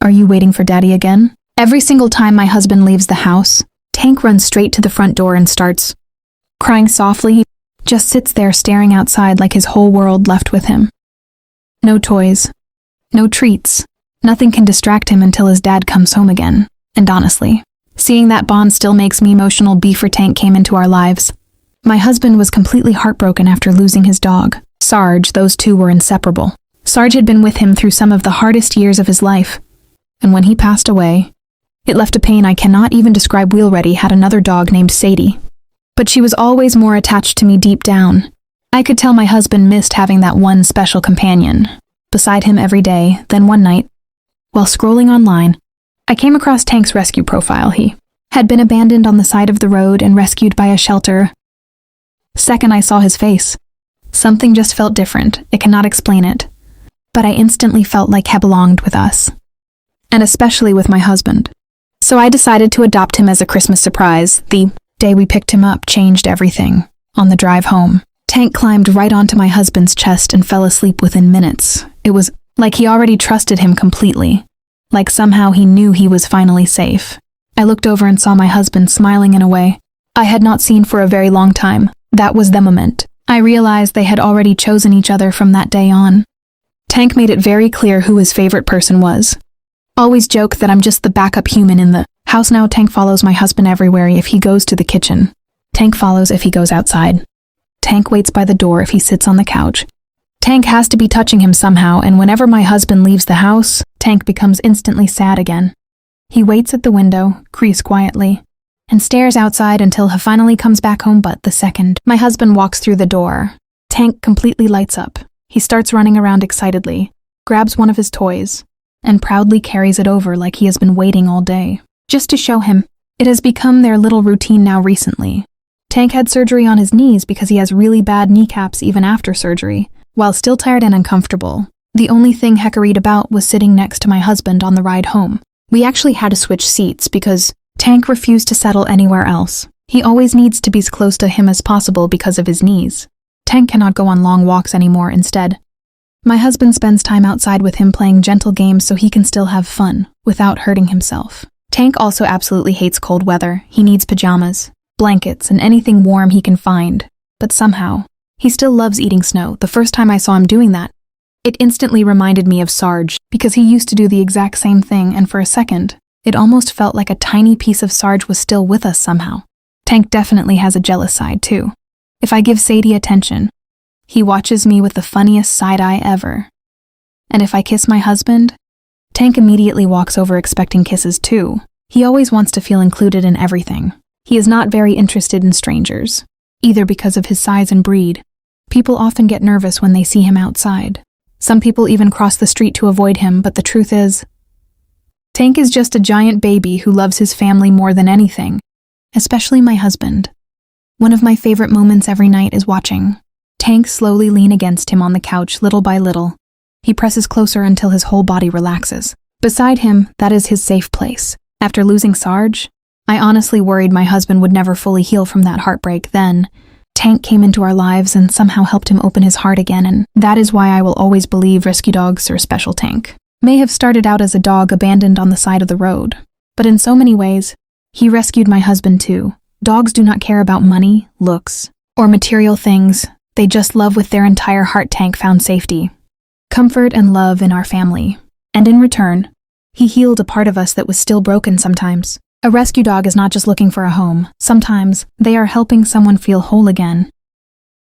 Are you waiting for Daddy again? Every single time my husband leaves the house, Tank runs straight to the front door and starts crying softly. He just sits there staring outside like his whole world left with him. No toys. No treats. Nothing can distract him until his dad comes home again. And honestly, seeing that bond still makes me emotional. Before Tank came into our lives, my husband was completely heartbroken after losing his dog, Sarge. Those two were inseparable. Sarge had been with him through some of the hardest years of his life. And when he passed away, it left a pain I cannot even describe. Wheelready had another dog named Sadie, but she was always more attached to me deep down. I could tell my husband missed having that one special companion beside him every day. Then one night, while scrolling online, I came across Tank's rescue profile. He had been abandoned on the side of the road and rescued by a shelter. Second I saw his face, something just felt different. I cannot explain it, but I instantly felt like he belonged with us, and especially with my husband. So I decided to adopt him as a Christmas surprise. The day we picked him up changed everything. On the drive home, Tank climbed right onto my husband's chest and fell asleep within minutes. It was like he already trusted him completely, like somehow he knew he was finally safe. I looked over and saw my husband smiling in a way I had not seen for a very long time. That was the moment I realized they had already chosen each other from that day on. Tank made it very clear who his favorite person was. Always joke that I'm just the backup human in the house now. Tank follows my husband everywhere. If he goes to the kitchen, Tank follows. If he goes outside, Tank waits by the door. If he sits on the couch, Tank has to be touching him somehow, and whenever my husband leaves the house, Tank becomes instantly sad again. He waits at the window, Cries quietly, and stares outside until he finally comes back home. But the second my husband walks through the door, Tank completely lights up. He starts running around excitedly, grabs one of his toys, and proudly carries it over like he has been waiting all day, just to show him. It has become their little routine now. Recently, Tank had surgery on his knees because he has really bad kneecaps. Even after surgery, while still tired and uncomfortable, the only thing he worried about was sitting next to my husband on the ride home. We actually had to switch seats because Tank refused to settle anywhere else. He always needs to be as close to him as possible because of his knees. Tank cannot go on long walks anymore. Instead, my husband spends time outside with him playing gentle games so he can still have fun without hurting himself. Tank also absolutely hates cold weather. He needs pajamas, blankets, and anything warm he can find. But somehow, he still loves eating snow. The first time I saw him doing that, it instantly reminded me of Sarge, because he used to do the exact same thing, and for a second, it almost felt like a tiny piece of Sarge was still with us somehow. Tank definitely has a jealous side too. If I give Sadie attention, he watches me with the funniest side eye ever. And if I kiss my husband, Tank immediately walks over expecting kisses too. He always wants to feel included in everything. He is not very interested in strangers, either because of his size and breed. People often get nervous when they see him outside. Some people even cross the street to avoid him, but the truth is, Tank is just a giant baby who loves his family more than anything, especially my husband. One of my favorite moments every night is watching Tank slowly lean against him on the couch. Little by little, he presses closer until his whole body relaxes. Beside him, that is his safe place. After losing Sarge, I honestly worried my husband would never fully heal from that heartbreak. Then, Tank came into our lives and somehow helped him open his heart again, and that is why I will always believe rescue dogs are special. Tank may have started out as a dog abandoned on the side of the road, but in so many ways, he rescued my husband too. Dogs do not care about money, looks, or material things. They just love with their entire heart. Tank found safety, comfort, and love in our family. And in return, he healed a part of us that was still broken sometimes. A rescue dog is not just looking for a home. Sometimes, they are helping someone feel whole again.